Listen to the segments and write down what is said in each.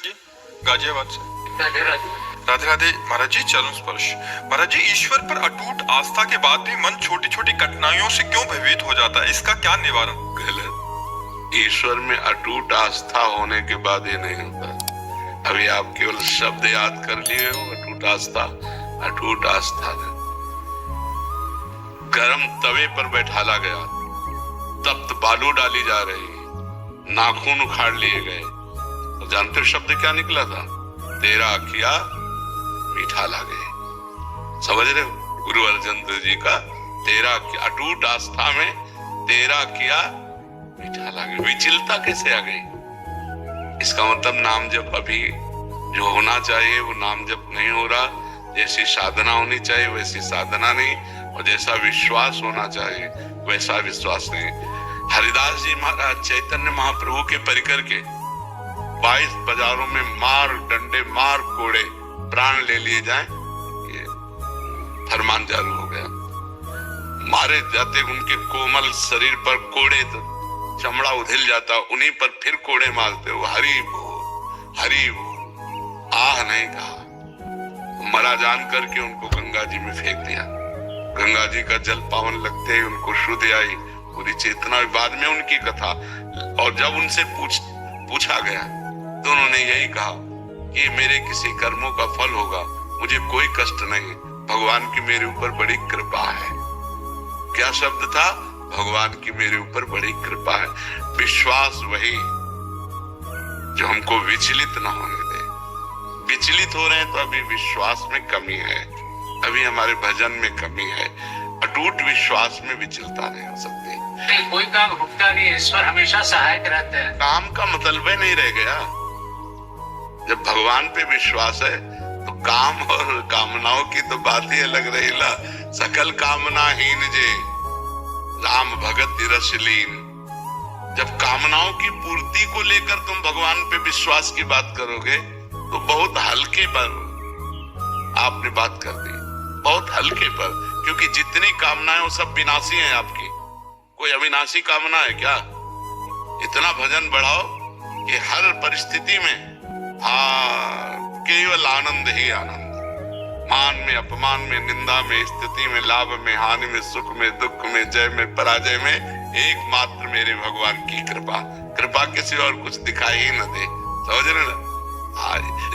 जी, गाजियाबाद से। राधे राधे। राधे राधे महाराज जी। चरण स्पर्श। महाराज जी, ईश्वर पर अटूट आस्था के बाद भी मन छोटी छोटी कठिनाइयों से क्यों भयभीत हो जाता है, इसका क्या निवारण? गलत। ईश्वर में अटूट आस्था होने के बाद ये नहीं होता। अभी आप केवल शब्द याद कर लिए हो, अटूट आस्था। अटूट आस्था गरम तवे पर बैठाला गया, तप्त बालू डाली जा रही, नाखून उखाड़ लिए गए, तो जानते हो शब्द क्या निकला था? तेरा किया मीठा लागे। समझ रहे हो गुरु अर्जन देव जी का? तेरा किया, अटूट आस्था में तेरा किया मीठा लागे। विचलता कैसे आ गई? इसका मतलब नाम जप अभी जो होना चाहिए वो नाम जप नहीं हो रहा, जैसी साधना होनी चाहिए वैसी साधना नहीं, और जैसा विश्वास होना चाहिए वैसा विश्वास नहीं। हरिदास जी महाराज चैतन्य महाप्रभु के परिकर के 22 बाजारों में मार डंडे मार कोड़े प्राण ले लिए जाएं, ये फरमान जारी हो गया। मारे जाते उनके कोमल शरीर पर कोड़े, तो चमड़ा उधिल जाता, उन्हीं पर फिर कोड़े मारते हो। हरि बोल हरि बोल, आह नहीं कहा। मरा जान करके उनको गंगा जी में फेंक दिया। गंगा जी का जल पावन लगते ही उनको शुद्ध आई, पूरी चेतना। बाद में उनकी कथा, और जब उनसे पूछा गया तो उन्होंने यही कहा कि मेरे किसी कर्मों का फल होगा, मुझे कोई कष्ट नहीं, भगवान की मेरे ऊपर बड़ी कृपा है। क्या शब्द था? भगवान की मेरे ऊपर बड़ी कृपा है। विश्वास वही जो हमको विचलित ना होने दे। विचलित हो रहे हैं तो अभी विश्वास में कमी है, अभी हमारे भजन में कमी है। अटूट विश्वास में विचलता नहीं हो सकती। कोई काम रुकता नहीं, ईश्वर हमेशा सहायक रहते हैं। काम का मतलब ही नहीं रह गया। जब भगवान पे विश्वास है तो काम और कामनाओं की तो बात ही अलग रही ला। सकल कामना हीन जे राम भगत रसलीन। जब कामनाओं की पूर्ति को लेकर तुम भगवान पे विश्वास की बात करोगे तो बहुत हल्के पर आपने बात कर दी, बहुत हल्के पर, क्योंकि जितनी कामनाएं वो सब विनाशी हैं आपकी। कोई अविनाशी कामना है क्या? इतना भजन बढ़ाओ कि हर परिस्थिति में केवल आनंद ही आनंद। मान में अपमान में निंदा में स्थिति में लाभ में हानि में सुख में दुख में जय में पराजय में एकमात्र मेरे भगवान की कृपा। कृपा किसी और कुछ दिखाई ही न दे। समझ रहे ना?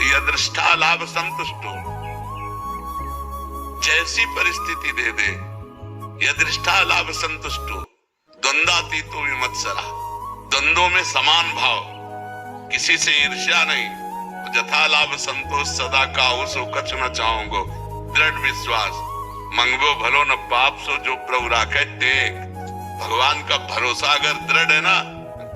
यदृष्टा लाभ संतुष्टो, जैसी परिस्थिति दे दे, यदृष्टा लाभ संतुष्टो, द्वंद्वातीतो विमत्सरा। द्वंद्वों में समान भाव, किसी से ईर्ष्या नहीं। जथा लाभ संतोष सदा काहू सो कछु न चाहूंगो। दृढ़ विश्वास, मंगबो भलो न पाप सो जो प्रभु राखे टेक। भगवान का भरोसा अगर दृढ़ है ना,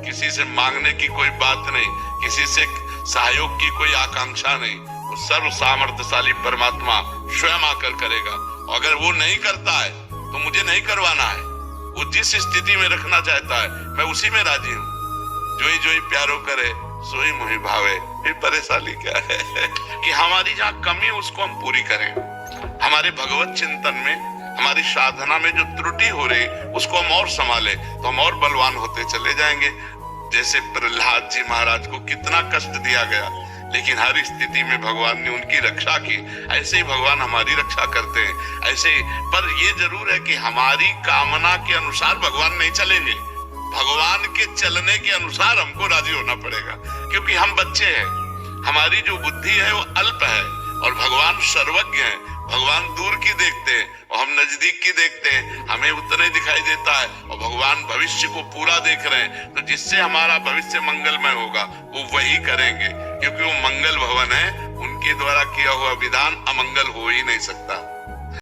किसी से मांगने की कोई बात नहीं, किसी से सहयोग की कोई आकांक्षा नहीं। वो सर्व सामर्थ्यशाली परमात्मा स्वयं आकर करेगा। अगर वो नहीं करता है तो मुझे नहीं करवाना है। वो जिस स्थिति में रखना चाहता है मैं उसी में राजी हूँ। जोई जोई प्यारो करे सोई मोहि भावे। फिर परेशानी क्या है कि हमारी जहाँ कमी उसको हम पूरी करें। हमारे भगवत चिंतन में, हमारी साधना में जो त्रुटि हो रही उसको हम और संभाले तो हम और बलवान होते चले जाएंगे। जैसे प्रहलाद जी महाराज को कितना कष्ट दिया गया, लेकिन हर स्थिति में भगवान ने उनकी रक्षा की। ऐसे ही भगवान हमारी रक्षा करते हैं। ऐसे ही, पर ये जरूर है कि हमारी कामना के अनुसार भगवान नहीं चलेंगे। भगवान के चलने के अनुसार हमको राजी होना पड़ेगा, क्योंकि हम बच्चे हैं। हमारी जो बुद्धि है वो अल्प है और भगवान सर्वज्ञ है। भगवान दूर की देखते हैं और हम नजदीक की देखते हैं, हमें उतना ही दिखाई देता है, और भगवान भविष्य को पूरा देख रहे हैं। तो जिससे हमारा भविष्य मंगलमय होगा वो वही करेंगे, क्योंकि वो मंगल भवन है। उनके द्वारा किया हुआ विधान अमंगल हो ही नहीं सकता।